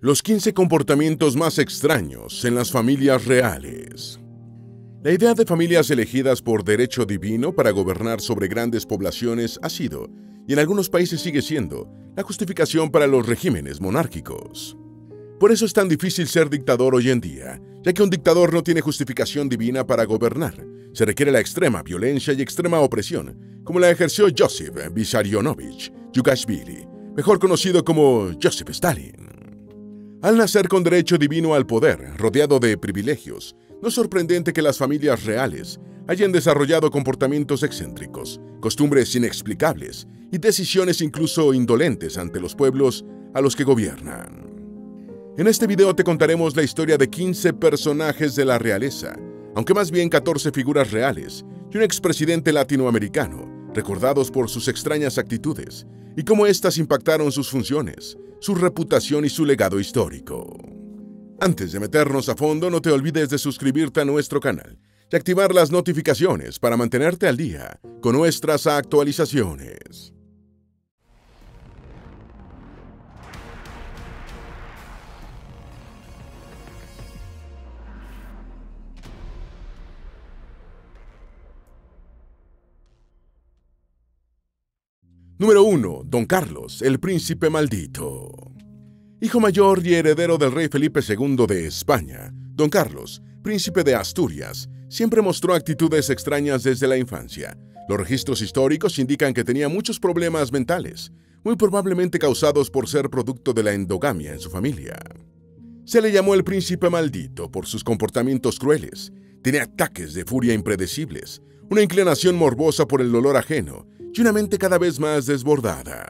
Los 15 comportamientos más extraños en las familias reales. La idea de familias elegidas por derecho divino para gobernar sobre grandes poblaciones ha sido, y en algunos países sigue siendo, la justificación para los regímenes monárquicos. Por eso es tan difícil ser dictador hoy en día, ya que un dictador no tiene justificación divina para gobernar. Se requiere la extrema violencia y extrema opresión, como la ejerció Joseph Vissarionovich Yugashvili, mejor conocido como Joseph Stalin. Al nacer con derecho divino al poder, rodeado de privilegios, no es sorprendente que las familias reales hayan desarrollado comportamientos excéntricos, costumbres inexplicables y decisiones incluso indolentes ante los pueblos a los que gobiernan. En este video te contaremos la historia de 15 personajes de la realeza, aunque más bien 14 figuras reales y un expresidente latinoamericano, recordados por sus extrañas actitudes y cómo éstas impactaron sus funciones, su reputación y su legado histórico. Antes de meternos a fondo, no te olvides de suscribirte a nuestro canal y activar las notificaciones para mantenerte al día con nuestras actualizaciones. Número 1. Don Carlos, el príncipe maldito. Hijo mayor y heredero del rey Felipe II de España, Don Carlos, príncipe de Asturias, siempre mostró actitudes extrañas desde la infancia. Los registros históricos indican que tenía muchos problemas mentales, muy probablemente causados por ser producto de la endogamia en su familia. Se le llamó el príncipe maldito por sus comportamientos crueles. Tenía ataques de furia impredecibles, una inclinación morbosa por el dolor ajeno y una mente cada vez más desbordada.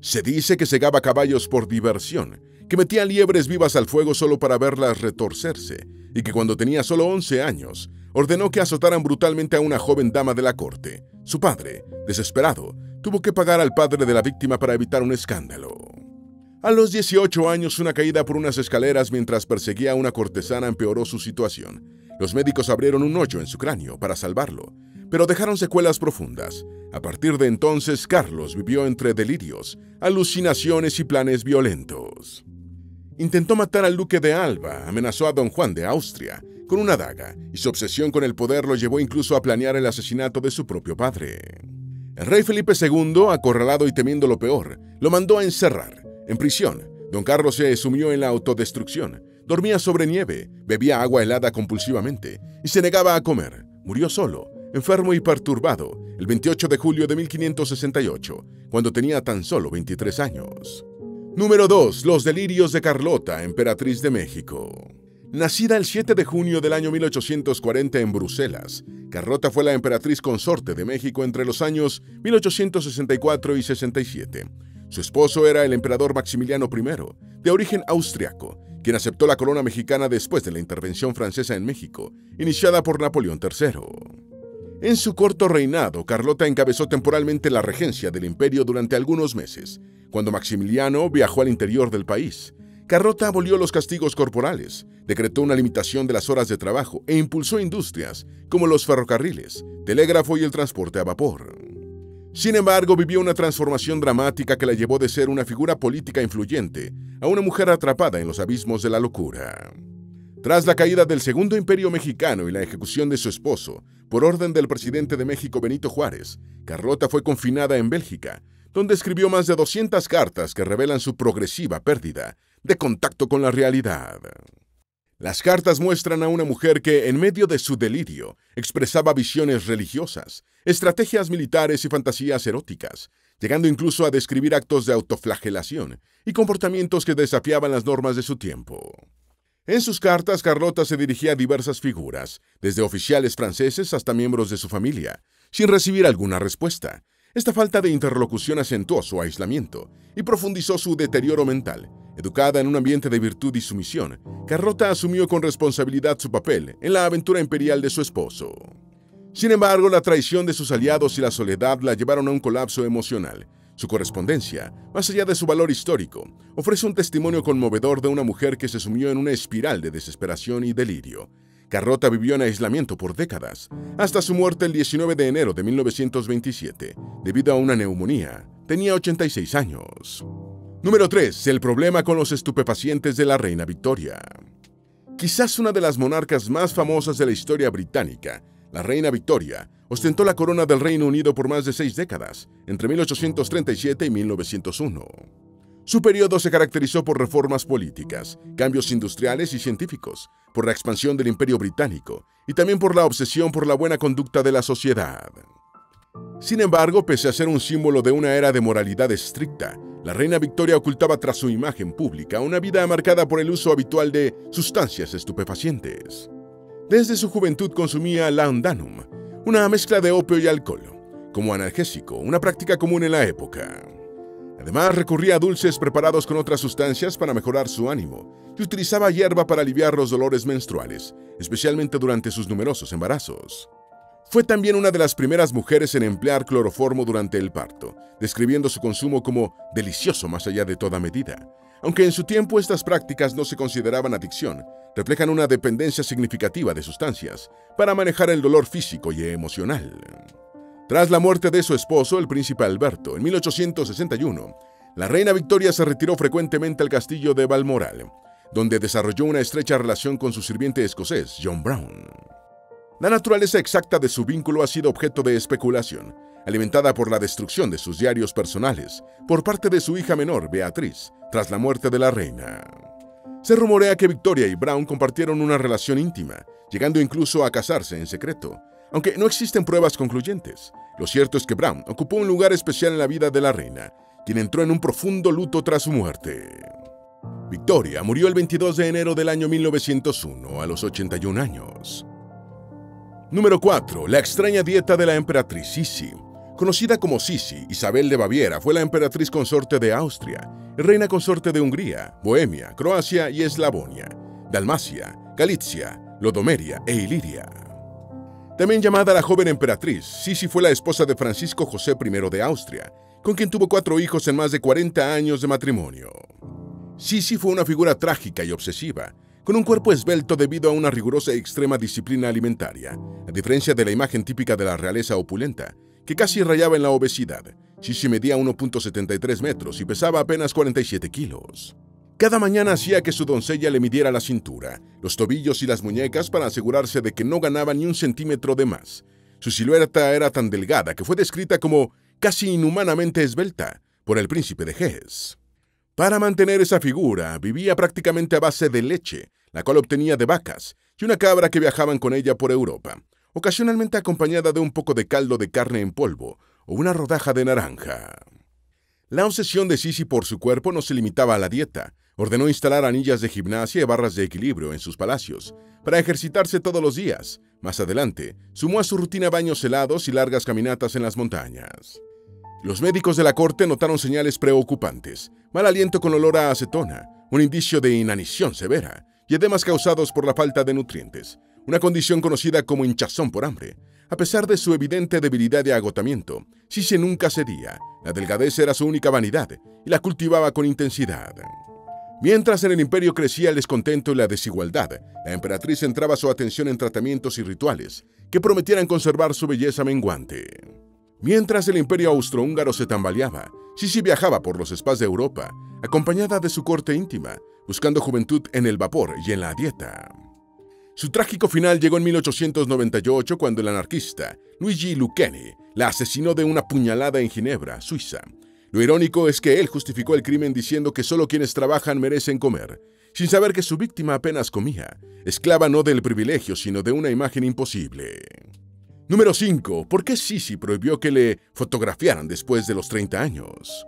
Se dice que cegaba caballos por diversión, que metía liebres vivas al fuego solo para verlas retorcerse, y que cuando tenía solo 11 años, ordenó que azotaran brutalmente a una joven dama de la corte. Su padre, desesperado, tuvo que pagar al padre de la víctima para evitar un escándalo. A los 18 años, una caída por unas escaleras mientras perseguía a una cortesana empeoró su situación. Los médicos abrieron un hoyo en su cráneo para salvarlo, pero dejaron secuelas profundas. A partir de entonces, Carlos vivió entre delirios, alucinaciones y planes violentos. Intentó matar al duque de Alba, amenazó a don Juan de Austria con una daga, y su obsesión con el poder lo llevó incluso a planear el asesinato de su propio padre. El rey Felipe II, acorralado y temiendo lo peor, lo mandó a encerrar. En prisión, don Carlos se sumió en la autodestrucción, dormía sobre nieve, bebía agua helada compulsivamente y se negaba a comer. Murió solo, enfermo y perturbado, el 28 de julio de 1568, cuando tenía tan solo 23 años. Número 2. Los delirios de Carlota, emperatriz de México. Nacida el 7 de junio del año 1840 en Bruselas, Carlota fue la emperatriz consorte de México entre los años 1864 y 67. Su esposo era el emperador Maximiliano I, de origen austriaco, quien aceptó la corona mexicana después de la intervención francesa en México, iniciada por Napoleón III. En su corto reinado, Carlota encabezó temporalmente la regencia del imperio durante algunos meses. Cuando Maximiliano viajó al interior del país, Carlota abolió los castigos corporales, decretó una limitación de las horas de trabajo e impulsó industrias como los ferrocarriles, telégrafo y el transporte a vapor. Sin embargo, vivió una transformación dramática que la llevó de ser una figura política influyente a una mujer atrapada en los abismos de la locura. Tras la caída del Segundo Imperio Mexicano y la ejecución de su esposo, por orden del presidente de México Benito Juárez, Carlota fue confinada en Bélgica, donde escribió más de 200 cartas que revelan su progresiva pérdida de contacto con la realidad. Las cartas muestran a una mujer que, en medio de su delirio, expresaba visiones religiosas, estrategias militares y fantasías eróticas, llegando incluso a describir actos de autoflagelación y comportamientos que desafiaban las normas de su tiempo. En sus cartas, Carlota se dirigía a diversas figuras, desde oficiales franceses hasta miembros de su familia, sin recibir alguna respuesta. Esta falta de interlocución acentuó su aislamiento y profundizó su deterioro mental. Educada en un ambiente de virtud y sumisión, Carlota asumió con responsabilidad su papel en la aventura imperial de su esposo. Sin embargo, la traición de sus aliados y la soledad la llevaron a un colapso emocional. Su correspondencia, más allá de su valor histórico, ofrece un testimonio conmovedor de una mujer que se sumió en una espiral de desesperación y delirio. Carlota vivió en aislamiento por décadas, hasta su muerte el 19 de enero de 1927, debido a una neumonía. Tenía 86 años. Número 3. El problema con los estupefacientes de la reina Victoria. Quizás una de las monarcas más famosas de la historia británica, la reina Victoria ostentó la corona del Reino Unido por más de 6 décadas, entre 1837 y 1901. Su periodo se caracterizó por reformas políticas, cambios industriales y científicos, por la expansión del Imperio Británico y también por la obsesión por la buena conducta de la sociedad. Sin embargo, pese a ser un símbolo de una era de moralidad estricta, la reina Victoria ocultaba tras su imagen pública una vida marcada por el uso habitual de sustancias estupefacientes. Desde su juventud consumía laudanum, una mezcla de opio y alcohol, como analgésico, una práctica común en la época. Además, recurría a dulces preparados con otras sustancias para mejorar su ánimo y utilizaba hierba para aliviar los dolores menstruales, especialmente durante sus numerosos embarazos. Fue también una de las primeras mujeres en emplear cloroformo durante el parto, describiendo su consumo como delicioso más allá de toda medida. Aunque en su tiempo estas prácticas no se consideraban adicción, reflejan una dependencia significativa de sustancias para manejar el dolor físico y emocional. Tras la muerte de su esposo, el príncipe Alberto, en 1861, la reina Victoria se retiró frecuentemente al castillo de Balmoral, donde desarrolló una estrecha relación con su sirviente escocés, John Brown. La naturaleza exacta de su vínculo ha sido objeto de especulación, alimentada por la destrucción de sus diarios personales por parte de su hija menor, Beatriz, tras la muerte de la reina. Se rumorea que Victoria y Brown compartieron una relación íntima, llegando incluso a casarse en secreto, aunque no existen pruebas concluyentes. Lo cierto es que Brown ocupó un lugar especial en la vida de la reina, quien entró en un profundo luto tras su muerte. Victoria murió el 22 de enero del año 1901, a los 81 años. Número 4. La extraña dieta de la emperatriz Sisi. Conocida como Sisi, Isabel de Baviera fue la emperatriz consorte de Austria, reina consorte de Hungría, Bohemia, Croacia y Eslavonia, Dalmacia, Galicia, Lodomeria e Iliria. También llamada la joven emperatriz, Sisi fue la esposa de Francisco José I de Austria, con quien tuvo 4 hijos en más de 40 años de matrimonio. Sisi fue una figura trágica y obsesiva, con un cuerpo esbelto debido a una rigurosa y extrema disciplina alimentaria, a diferencia de la imagen típica de la realeza opulenta, que casi rayaba en la obesidad. Sisi medía 1.73 metros y pesaba apenas 47 kilos. Cada mañana hacía que su doncella le midiera la cintura, los tobillos y las muñecas para asegurarse de que no ganaba ni un centímetro de más. Su silueta era tan delgada que fue descrita como casi inhumanamente esbelta por el príncipe de Hesse. Para mantener esa figura, vivía prácticamente a base de leche, la cual obtenía de vacas, y una cabra que viajaban con ella por Europa, ocasionalmente acompañada de un poco de caldo de carne en polvo o una rodaja de naranja. La obsesión de Sisi por su cuerpo no se limitaba a la dieta. Ordenó instalar anillas de gimnasia y barras de equilibrio en sus palacios, para ejercitarse todos los días. Más adelante, sumó a su rutina baños helados y largas caminatas en las montañas. Los médicos de la corte notaron señales preocupantes: mal aliento con olor a acetona, un indicio de inanición severa, y edemas causados por la falta de nutrientes, una condición conocida como hinchazón por hambre. A pesar de su evidente debilidad y agotamiento, Sisi nunca cedía. La delgadez era su única vanidad, y la cultivaba con intensidad. Mientras en el imperio crecía el descontento y la desigualdad, la emperatriz centraba su atención en tratamientos y rituales que prometieran conservar su belleza menguante. Mientras el imperio austrohúngaro se tambaleaba, Sisi viajaba por los spas de Europa, acompañada de su corte íntima, buscando juventud en el vapor y en la dieta. Su trágico final llegó en 1898, cuando el anarquista Luigi Lucchini la asesinó de una puñalada en Ginebra, Suiza. Lo irónico es que él justificó el crimen diciendo que solo quienes trabajan merecen comer, sin saber que su víctima apenas comía, esclava no del privilegio, sino de una imagen imposible. Número 5. ¿Por qué Sisi prohibió que le fotografiaran después de los 30 años?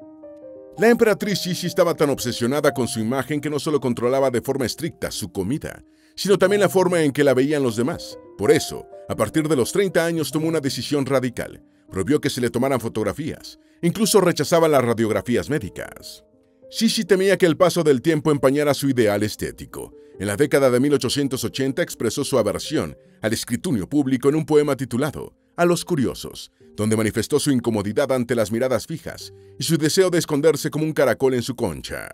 La emperatriz Sisi estaba tan obsesionada con su imagen que no solo controlaba de forma estricta su comida, sino también la forma en que la veían los demás. Por eso, a partir de los 30 años tomó una decisión radical. Prohibió que se le tomaran fotografías. Incluso rechazaba las radiografías médicas. Sisi temía que el paso del tiempo empañara su ideal estético. En la década de 1880 expresó su aversión al escrutinio público en un poema titulado A los curiosos, donde manifestó su incomodidad ante las miradas fijas y su deseo de esconderse como un caracol en su concha.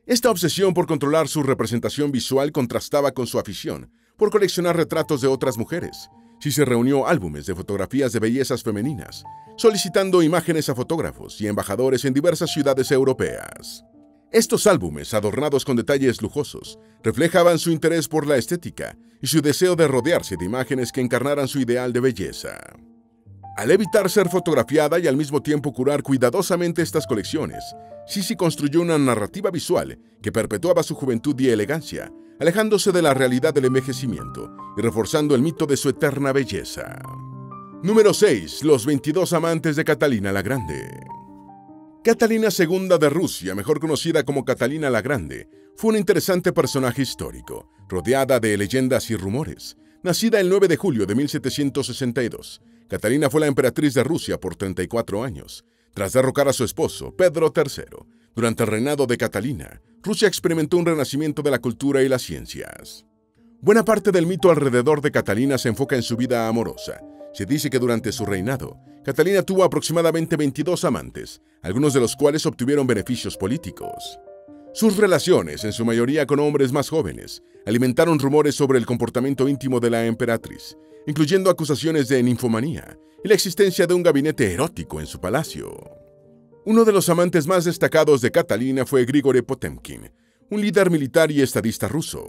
Esta obsesión por controlar su representación visual contrastaba con su afición por coleccionar retratos de otras mujeres. Sisi reunió álbumes de fotografías de bellezas femeninas, solicitando imágenes a fotógrafos y embajadores en diversas ciudades europeas. Estos álbumes, adornados con detalles lujosos, reflejaban su interés por la estética y su deseo de rodearse de imágenes que encarnaran su ideal de belleza. Al evitar ser fotografiada y al mismo tiempo curar cuidadosamente estas colecciones, Sisi construyó una narrativa visual que perpetuaba su juventud y elegancia, alejándose de la realidad del envejecimiento y reforzando el mito de su eterna belleza. Número 6. Los 22 amantes de Catalina la Grande. Catalina II de Rusia, mejor conocida como Catalina la Grande, fue un interesante personaje histórico, rodeada de leyendas y rumores. Nacida el 9 de julio de 1762, Catalina fue la emperatriz de Rusia por 34 años. Tras derrocar a su esposo, Pedro III, durante el reinado de Catalina, Rusia experimentó un renacimiento de la cultura y las ciencias. Buena parte del mito alrededor de Catalina se enfoca en su vida amorosa. Se dice que durante su reinado, Catalina tuvo aproximadamente 22 amantes, algunos de los cuales obtuvieron beneficios políticos. Sus relaciones, en su mayoría con hombres más jóvenes, alimentaron rumores sobre el comportamiento íntimo de la emperatriz, incluyendo acusaciones de ninfomanía y la existencia de un gabinete erótico en su palacio. Uno de los amantes más destacados de Catalina fue Grigori Potemkin, un líder militar y estadista ruso.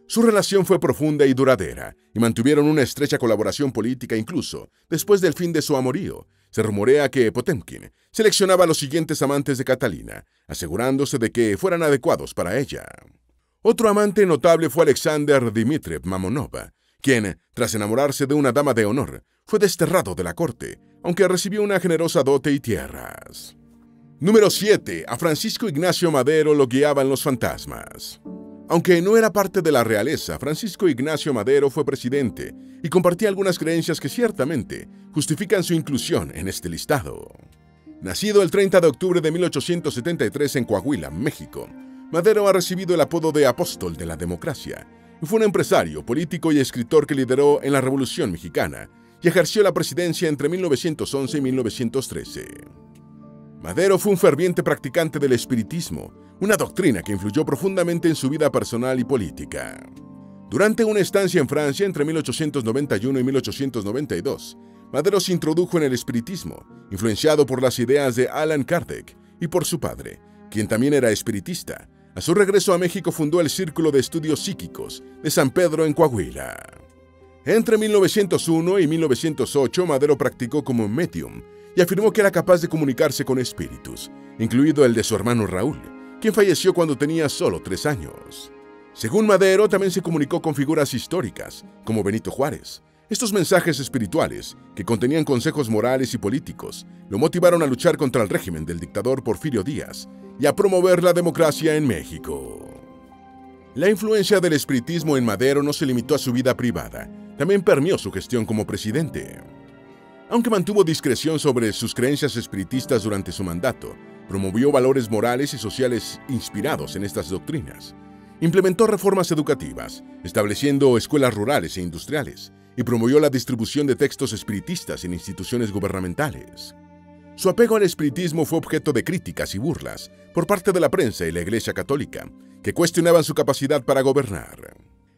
Su relación fue profunda y duradera, y mantuvieron una estrecha colaboración política incluso después del fin de su amorío. Se rumorea que Potemkin seleccionaba a los siguientes amantes de Catalina, asegurándose de que fueran adecuados para ella. Otro amante notable fue Alexander Dmitriev Mamonov, quien, tras enamorarse de una dama de honor, fue desterrado de la corte, aunque recibió una generosa dote y tierras. Número 7. A Francisco Ignacio Madero lo guiaban los fantasmas. Aunque no era parte de la realeza, Francisco Ignacio Madero fue presidente y compartía algunas creencias que ciertamente justifican su inclusión en este listado. Nacido el 30 de octubre de 1873 en Coahuila, México, Madero ha recibido el apodo de Apóstol de la Democracia y fue un empresario, político y escritor que lideró en la Revolución Mexicana y ejerció la presidencia entre 1911 y 1913. Madero fue un ferviente practicante del espiritismo, una doctrina que influyó profundamente en su vida personal y política. Durante una estancia en Francia entre 1891 y 1892, Madero se introdujo en el espiritismo, influenciado por las ideas de Allan Kardec y por su padre, quien también era espiritista. A su regreso a México fundó el Círculo de Estudios Psíquicos de San Pedro en Coahuila. Entre 1901 y 1908, Madero practicó como medium y afirmó que era capaz de comunicarse con espíritus, incluido el de su hermano Raúl, quien falleció cuando tenía solo 3 años. Según Madero, también se comunicó con figuras históricas, como Benito Juárez. Estos mensajes espirituales, que contenían consejos morales y políticos, lo motivaron a luchar contra el régimen del dictador Porfirio Díaz y a promover la democracia en México. La influencia del espiritismo en Madero no se limitó a su vida privada, también permeó su gestión como presidente. Aunque mantuvo discreción sobre sus creencias espiritistas durante su mandato, promovió valores morales y sociales inspirados en estas doctrinas. Implementó reformas educativas, estableciendo escuelas rurales e industriales, y promovió la distribución de textos espiritistas en instituciones gubernamentales. Su apego al espiritismo fue objeto de críticas y burlas por parte de la prensa y la Iglesia Católica, que cuestionaban su capacidad para gobernar.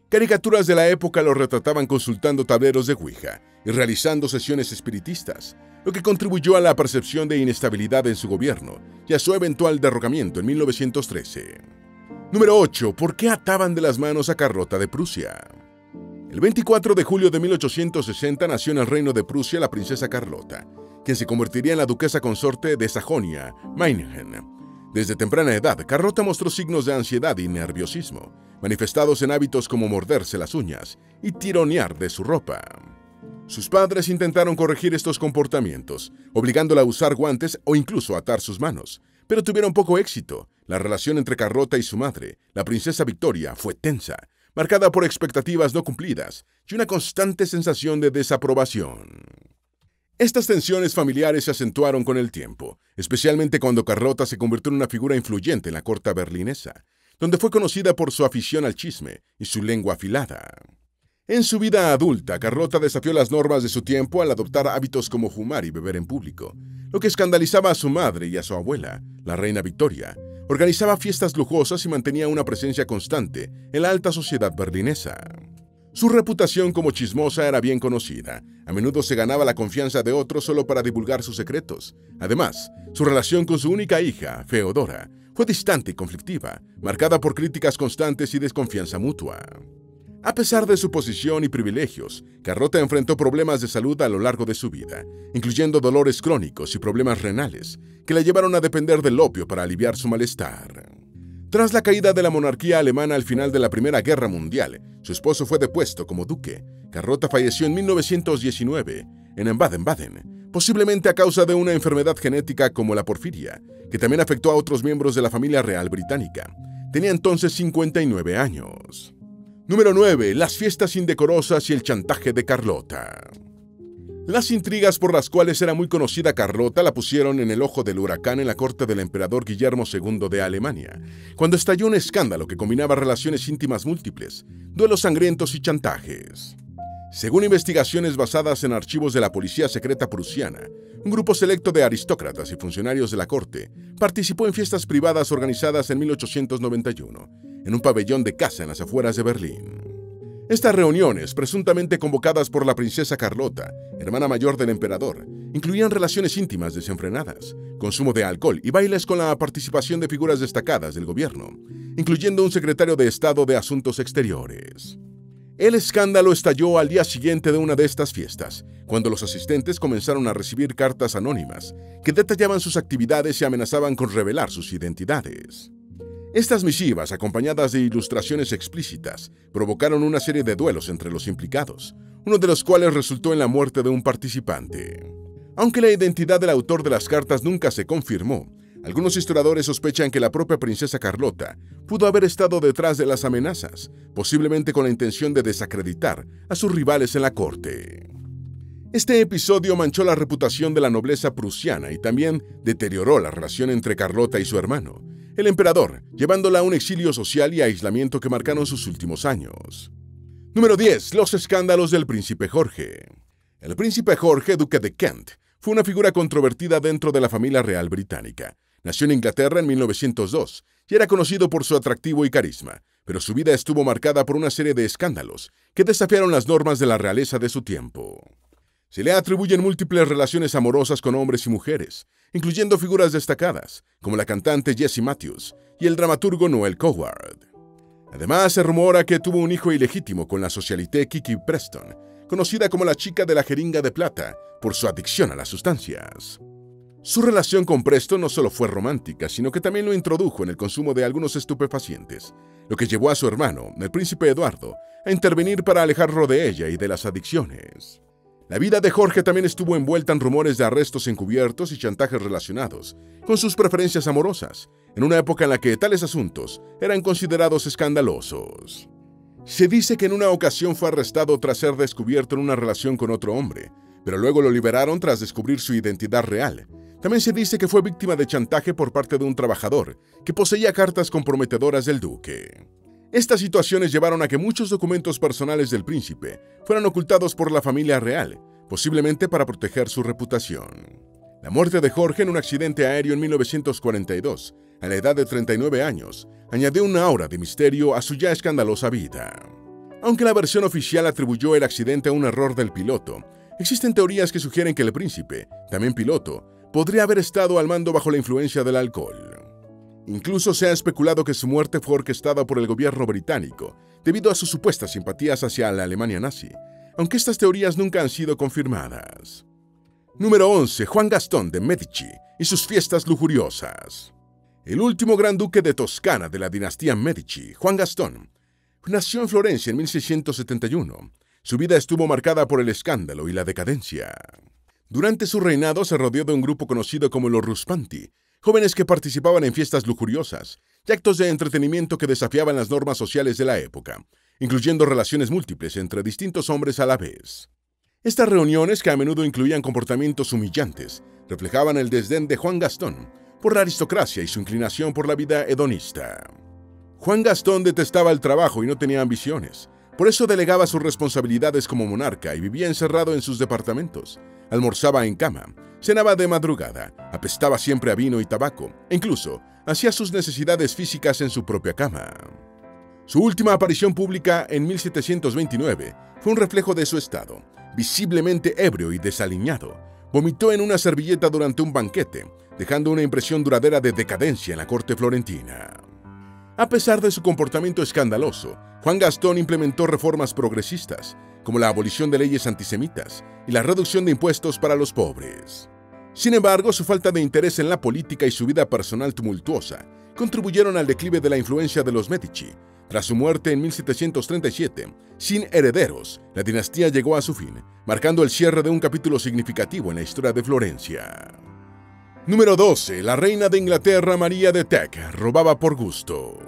Caricaturas de la época lo retrataban consultando tableros de Ouija y realizando sesiones espiritistas, lo que contribuyó a la percepción de inestabilidad en su gobierno y a su eventual derrocamiento en 1913. Número 8. ¿Por qué ataban de las manos a Carlota de Prusia? El 24 de julio de 1860 nació en el reino de Prusia la princesa Carlota, quien se convertiría en la duquesa consorte de Sajonia-Meiningen. Desde temprana edad, Carlota mostró signos de ansiedad y nerviosismo, manifestados en hábitos como morderse las uñas y tironear de su ropa. Sus padres intentaron corregir estos comportamientos, obligándola a usar guantes o incluso atar sus manos, pero tuvieron poco éxito. La relación entre Carlota y su madre, la princesa Victoria, fue tensa, marcada por expectativas no cumplidas y una constante sensación de desaprobación. Estas tensiones familiares se acentuaron con el tiempo, especialmente cuando Carlota se convirtió en una figura influyente en la corte berlinesa, donde fue conocida por su afición al chisme y su lengua afilada. En su vida adulta, Carlota desafió las normas de su tiempo al adoptar hábitos como fumar y beber en público, lo que escandalizaba a su madre y a su abuela, la reina Victoria. Organizaba fiestas lujosas y mantenía una presencia constante en la alta sociedad berlinesa. Su reputación como chismosa era bien conocida. A menudo se ganaba la confianza de otros solo para divulgar sus secretos. Además, su relación con su única hija, Feodora, fue distante y conflictiva, marcada por críticas constantes y desconfianza mutua. A pesar de su posición y privilegios, Carlota enfrentó problemas de salud a lo largo de su vida, incluyendo dolores crónicos y problemas renales, que la llevaron a depender del opio para aliviar su malestar. Tras la caída de la monarquía alemana al final de la Primera Guerra Mundial, su esposo fue depuesto como duque. Carlota falleció en 1919 en Baden-Baden, posiblemente a causa de una enfermedad genética como la porfiria, que también afectó a otros miembros de la familia real británica. Tenía entonces 59 años. Número 9. Las fiestas indecorosas y el chantaje de Carlota. Las intrigas por las cuales era muy conocida Carlota la pusieron en el ojo del huracán en la corte del emperador Guillermo II de Alemania, cuando estalló un escándalo que combinaba relaciones íntimas múltiples, duelos sangrientos y chantajes. Según investigaciones basadas en archivos de la policía secreta prusiana, un grupo selecto de aristócratas y funcionarios de la corte participó en fiestas privadas organizadas en 1891, en un pabellón de caza en las afueras de Berlín. Estas reuniones, presuntamente convocadas por la princesa Carlota, hermana mayor del emperador, incluían relaciones íntimas desenfrenadas, consumo de alcohol y bailes con la participación de figuras destacadas del gobierno, incluyendo un secretario de Estado de Asuntos Exteriores. El escándalo estalló al día siguiente de una de estas fiestas, cuando los asistentes comenzaron a recibir cartas anónimas que detallaban sus actividades y amenazaban con revelar sus identidades. Estas misivas, acompañadas de ilustraciones explícitas, provocaron una serie de duelos entre los implicados, uno de los cuales resultó en la muerte de un participante. Aunque la identidad del autor de las cartas nunca se confirmó, algunos historiadores sospechan que la propia princesa Carlota pudo haber estado detrás de las amenazas, posiblemente con la intención de desacreditar a sus rivales en la corte. Este episodio manchó la reputación de la nobleza prusiana y también deterioró la relación entre Carlota y su hermano, el emperador, llevándola a un exilio social y aislamiento que marcaron sus últimos años. Número 10. Los escándalos del príncipe Jorge. El príncipe Jorge, duque de Kent, fue una figura controvertida dentro de la familia real británica. Nació en Inglaterra en 1902 y era conocido por su atractivo y carisma, pero su vida estuvo marcada por una serie de escándalos que desafiaron las normas de la realeza de su tiempo. Se le atribuyen múltiples relaciones amorosas con hombres y mujeres, incluyendo figuras destacadas, como la cantante Jessie Matthews y el dramaturgo Noel Coward. Además, se rumora que tuvo un hijo ilegítimo con la socialité Kiki Preston, conocida como la chica de la jeringa de plata por su adicción a las sustancias. Su relación con Preston no solo fue romántica, sino que también lo introdujo en el consumo de algunos estupefacientes, lo que llevó a su hermano, el príncipe Eduardo, a intervenir para alejarlo de ella y de las adicciones. La vida de Jorge también estuvo envuelta en rumores de arrestos encubiertos y chantajes relacionados con sus preferencias amorosas, en una época en la que tales asuntos eran considerados escandalosos. Se dice que en una ocasión fue arrestado tras ser descubierto en una relación con otro hombre, pero luego lo liberaron tras descubrir su identidad real. También se dice que fue víctima de chantaje por parte de un trabajador que poseía cartas comprometedoras del duque. Estas situaciones llevaron a que muchos documentos personales del príncipe fueran ocultados por la familia real, posiblemente para proteger su reputación. La muerte de Jorge en un accidente aéreo en 1942, a la edad de 39 años, añadió una aura de misterio a su ya escandalosa vida. Aunque la versión oficial atribuyó el accidente a un error del piloto, existen teorías que sugieren que el príncipe, también piloto, podría haber estado al mando bajo la influencia del alcohol. Incluso se ha especulado que su muerte fue orquestada por el gobierno británico debido a sus supuestas simpatías hacia la Alemania nazi, aunque estas teorías nunca han sido confirmadas. Número 11. Juan Gastón de Medici y sus fiestas lujuriosas. El último gran duque de Toscana de la dinastía Medici, Juan Gastón, nació en Florencia en 1671. Su vida estuvo marcada por el escándalo y la decadencia. Durante su reinado se rodeó de un grupo conocido como los Ruspanti, jóvenes que participaban en fiestas lujuriosas y actos de entretenimiento que desafiaban las normas sociales de la época, incluyendo relaciones múltiples entre distintos hombres a la vez. Estas reuniones, que a menudo incluían comportamientos humillantes, reflejaban el desdén de Juan Gastón por la aristocracia y su inclinación por la vida hedonista. Juan Gastón detestaba el trabajo y no tenía ambiciones, por eso delegaba sus responsabilidades como monarca y vivía encerrado en sus departamentos. Almorzaba en cama, cenaba de madrugada, apestaba siempre a vino y tabaco, e incluso hacía sus necesidades físicas en su propia cama. Su última aparición pública en 1729 fue un reflejo de su estado, visiblemente ebrio y desaliñado. Vomitó en una servilleta durante un banquete, dejando una impresión duradera de decadencia en la corte florentina. A pesar de su comportamiento escandaloso, Juan Gastón implementó reformas progresistas, como la abolición de leyes antisemitas y la reducción de impuestos para los pobres. Sin embargo, su falta de interés en la política y su vida personal tumultuosa contribuyeron al declive de la influencia de los Medici. Tras su muerte en 1737, sin herederos, la dinastía llegó a su fin, marcando el cierre de un capítulo significativo en la historia de Florencia. Número 12. La reina de Inglaterra María de Teck robaba por gusto.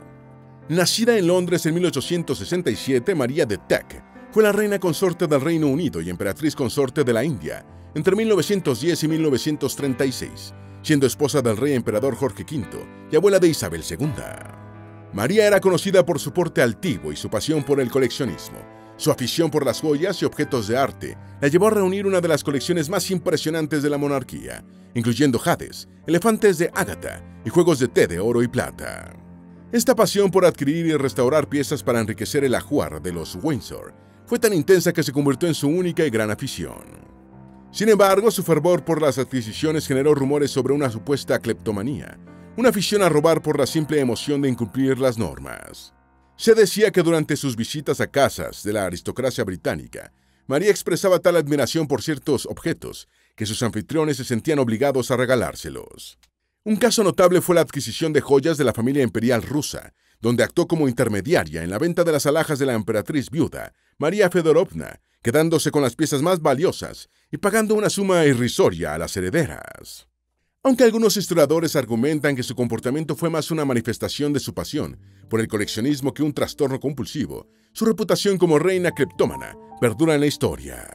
Nacida en Londres en 1867, María de Teck fue la reina consorte del Reino Unido y emperatriz consorte de la India entre 1910 y 1936, siendo esposa del rey emperador Jorge V y abuela de Isabel II. María era conocida por su porte altivo y su pasión por el coleccionismo. Su afición por las joyas y objetos de arte la llevó a reunir una de las colecciones más impresionantes de la monarquía, incluyendo jades, elefantes de ágata y juegos de té de oro y plata. Esta pasión por adquirir y restaurar piezas para enriquecer el ajuar de los Windsor fue tan intensa que se convirtió en su única y gran afición. Sin embargo, su fervor por las adquisiciones generó rumores sobre una supuesta cleptomanía, una afición a robar por la simple emoción de incumplir las normas. Se decía que durante sus visitas a casas de la aristocracia británica, María expresaba tal admiración por ciertos objetos que sus anfitriones se sentían obligados a regalárselos. Un caso notable fue la adquisición de joyas de la familia imperial rusa, donde actuó como intermediaria en la venta de las alhajas de la emperatriz viuda, María Fedorovna, quedándose con las piezas más valiosas y pagando una suma irrisoria a las herederas. Aunque algunos historiadores argumentan que su comportamiento fue más una manifestación de su pasión por el coleccionismo que un trastorno compulsivo, su reputación como reina cleptómana perdura en la historia.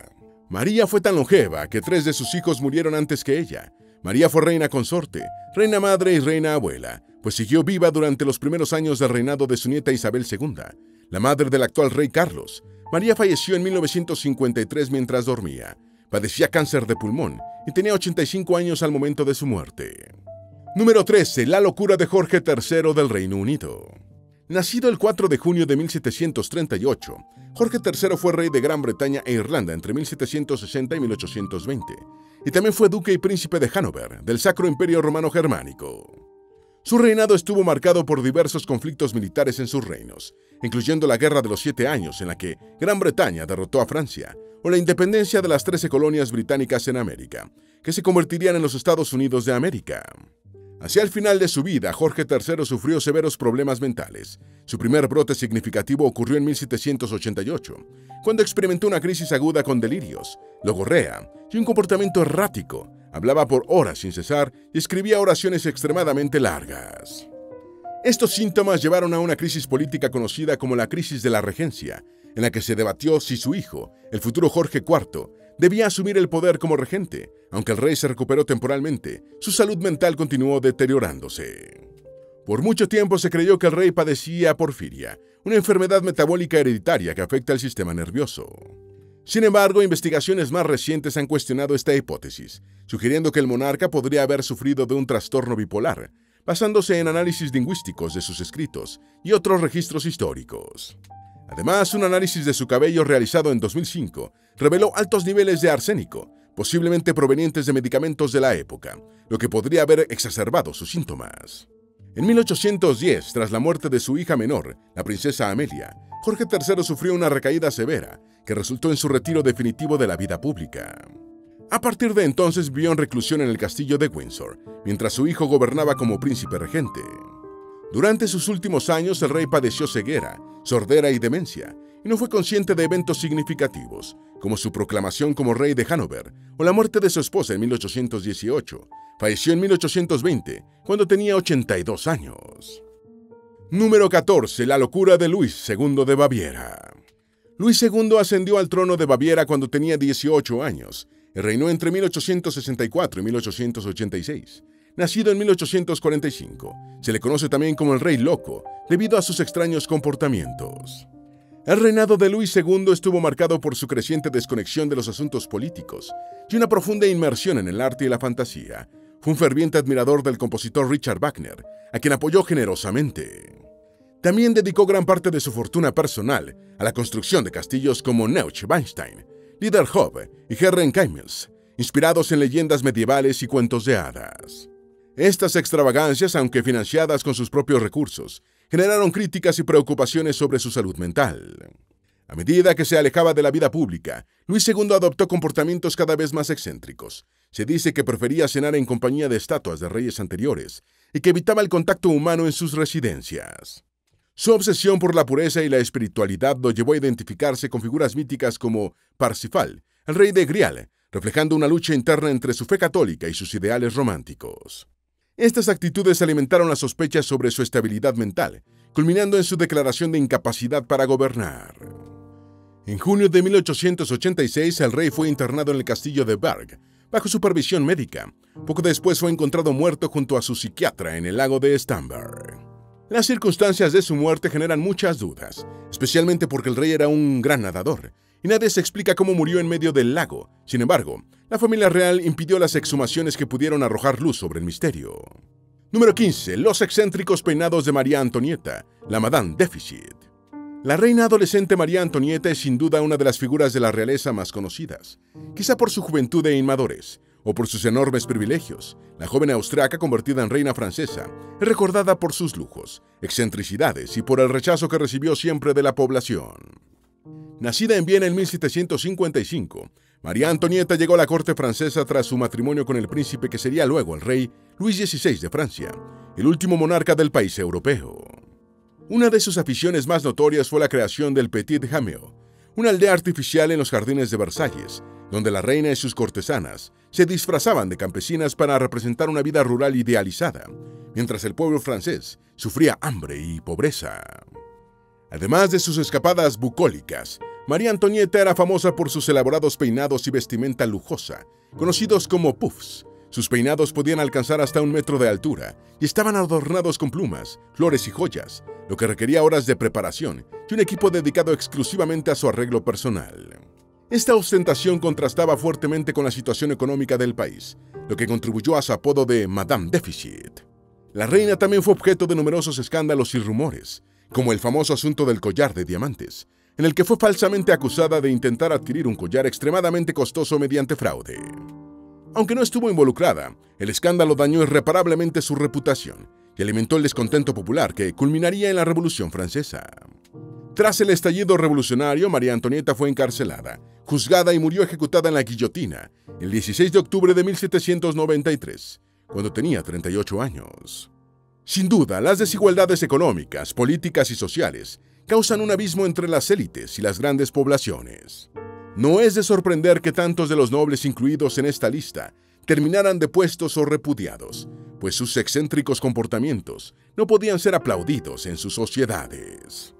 María fue tan longeva que 3 de sus hijos murieron antes que ella. María fue reina consorte, reina madre y reina abuela, pues siguió viva durante los primeros años del reinado de su nieta Isabel II, la madre del actual rey Carlos. María falleció en 1953 mientras dormía. Padecía cáncer de pulmón y tenía 85 años al momento de su muerte. Número 13. La locura de Jorge III del Reino Unido. Nacido el 4 de junio de 1738, Jorge III fue rey de Gran Bretaña e Irlanda entre 1760 y 1820, y también fue duque y príncipe de Hannover, del Sacro Imperio Romano Germánico. Su reinado estuvo marcado por diversos conflictos militares en sus reinos, incluyendo la Guerra de los 7 Años, en la que Gran Bretaña derrotó a Francia, o la independencia de las 13 colonias británicas en América, que se convertirían en los Estados Unidos de América. Hacia el final de su vida, Jorge III sufrió severos problemas mentales. Su primer brote significativo ocurrió en 1788, cuando experimentó una crisis aguda con delirios, logorrea y un comportamiento errático. Hablaba por horas sin cesar y escribía oraciones extremadamente largas. Estos síntomas llevaron a una crisis política conocida como la crisis de la regencia, en la que se debatió si su hijo, el futuro Jorge IV, debía asumir el poder como regente. Aunque el rey se recuperó temporalmente, su salud mental continuó deteriorándose. Por mucho tiempo se creyó que el rey padecía porfiria, una enfermedad metabólica hereditaria que afecta al sistema nervioso. Sin embargo, investigaciones más recientes han cuestionado esta hipótesis, sugiriendo que el monarca podría haber sufrido de un trastorno bipolar, basándose en análisis lingüísticos de sus escritos y otros registros históricos. Además, un análisis de su cabello realizado en 2005 reveló altos niveles de arsénico, posiblemente provenientes de medicamentos de la época, lo que podría haber exacerbado sus síntomas. En 1810, tras la muerte de su hija menor, la princesa Amelia, Jorge III sufrió una recaída severa que resultó en su retiro definitivo de la vida pública. A partir de entonces vivió en reclusión en el castillo de Windsor, mientras su hijo gobernaba como príncipe regente. Durante sus últimos años, el rey padeció ceguera, sordera y demencia, y no fue consciente de eventos significativos, como su proclamación como rey de Hannover o la muerte de su esposa en 1818. Falleció en 1820, cuando tenía 82 años. Número 14. La locura de Luis II de Baviera. Luis II ascendió al trono de Baviera cuando tenía 18 años y reinó entre 1864 y 1886. Nacido en 1845, se le conoce también como el Rey Loco, debido a sus extraños comportamientos. El reinado de Luis II estuvo marcado por su creciente desconexión de los asuntos políticos y una profunda inmersión en el arte y la fantasía. Fue un ferviente admirador del compositor Richard Wagner, a quien apoyó generosamente. También dedicó gran parte de su fortuna personal a la construcción de castillos como Neuschwanstein, Liederhof y Herrenchiemsee, inspirados en leyendas medievales y cuentos de hadas. Estas extravagancias, aunque financiadas con sus propios recursos, generaron críticas y preocupaciones sobre su salud mental. A medida que se alejaba de la vida pública, Luis II adoptó comportamientos cada vez más excéntricos. Se dice que prefería cenar en compañía de estatuas de reyes anteriores y que evitaba el contacto humano en sus residencias. Su obsesión por la pureza y la espiritualidad lo llevó a identificarse con figuras míticas como Parsifal, el rey de Grial, reflejando una lucha interna entre su fe católica y sus ideales románticos. Estas actitudes alimentaron las sospechas sobre su estabilidad mental, culminando en su declaración de incapacidad para gobernar. En junio de 1886, el rey fue internado en el castillo de Berg, bajo supervisión médica. Poco después fue encontrado muerto junto a su psiquiatra en el lago de Starnberg. Las circunstancias de su muerte generan muchas dudas, especialmente porque el rey era un gran nadador, y nadie se explica cómo murió en medio del lago. Sin embargo, la familia real impidió las exhumaciones que pudieron arrojar luz sobre el misterio. Número 15. Los excéntricos peinados de María Antonieta, la Madame Déficit. La reina adolescente María Antonieta es sin duda una de las figuras de la realeza más conocidas, quizá por su juventud e inmadurez, o por sus enormes privilegios. La joven austriaca, convertida en reina francesa, es recordada por sus lujos, excentricidades y por el rechazo que recibió siempre de la población. Nacida en Viena en 1755, María Antonieta llegó a la corte francesa tras su matrimonio con el príncipe que sería luego el rey Luis XVI de Francia, el último monarca del país europeo. Una de sus aficiones más notorias fue la creación del Petit Jameo, una aldea artificial en los jardines de Versalles, donde la reina y sus cortesanas se disfrazaban de campesinas para representar una vida rural idealizada, mientras el pueblo francés sufría hambre y pobreza. Además de sus escapadas bucólicas, María Antonieta era famosa por sus elaborados peinados y vestimenta lujosa, conocidos como puffs. Sus peinados podían alcanzar hasta 1 metro de altura y estaban adornados con plumas, flores y joyas, lo que requería horas de preparación y un equipo dedicado exclusivamente a su arreglo personal. Esta ostentación contrastaba fuertemente con la situación económica del país, lo que contribuyó a su apodo de Madame Déficit. La reina también fue objeto de numerosos escándalos y rumores, como el famoso asunto del collar de diamantes, en el que fue falsamente acusada de intentar adquirir un collar extremadamente costoso mediante fraude. Aunque no estuvo involucrada, el escándalo dañó irreparablemente su reputación y alimentó el descontento popular que culminaría en la Revolución Francesa. Tras el estallido revolucionario, María Antonieta fue encarcelada, juzgada y murió ejecutada en la guillotina el 16 de octubre de 1793, cuando tenía 38 años. Sin duda, las desigualdades económicas, políticas y sociales causan un abismo entre las élites y las grandes poblaciones. No es de sorprender que tantos de los nobles incluidos en esta lista terminaran depuestos o repudiados, pues sus excéntricos comportamientos no podían ser aplaudidos en sus sociedades.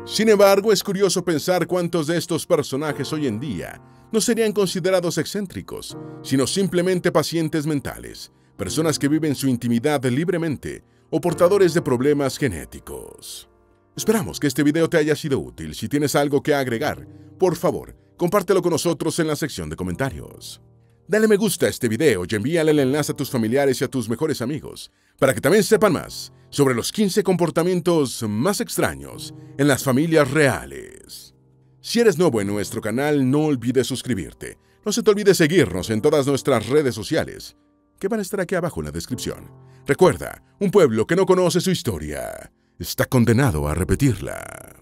Sin embargo, es curioso pensar cuántos de estos personajes hoy en día no serían considerados excéntricos, sino simplemente pacientes mentales, personas que viven su intimidad libremente o portadores de problemas genéticos. Esperamos que este video te haya sido útil. Si tienes algo que agregar, por favor, compártelo con nosotros en la sección de comentarios. Dale me gusta a este video y envíale el enlace a tus familiares y a tus mejores amigos, para que también sepan más sobre los 15 comportamientos más extraños en las familias reales. Si eres nuevo en nuestro canal, no olvides suscribirte. No se te olvide seguirnos en todas nuestras redes sociales, que van a estar aquí abajo en la descripción. Recuerda, un pueblo que no conoce su historia está condenado a repetirla.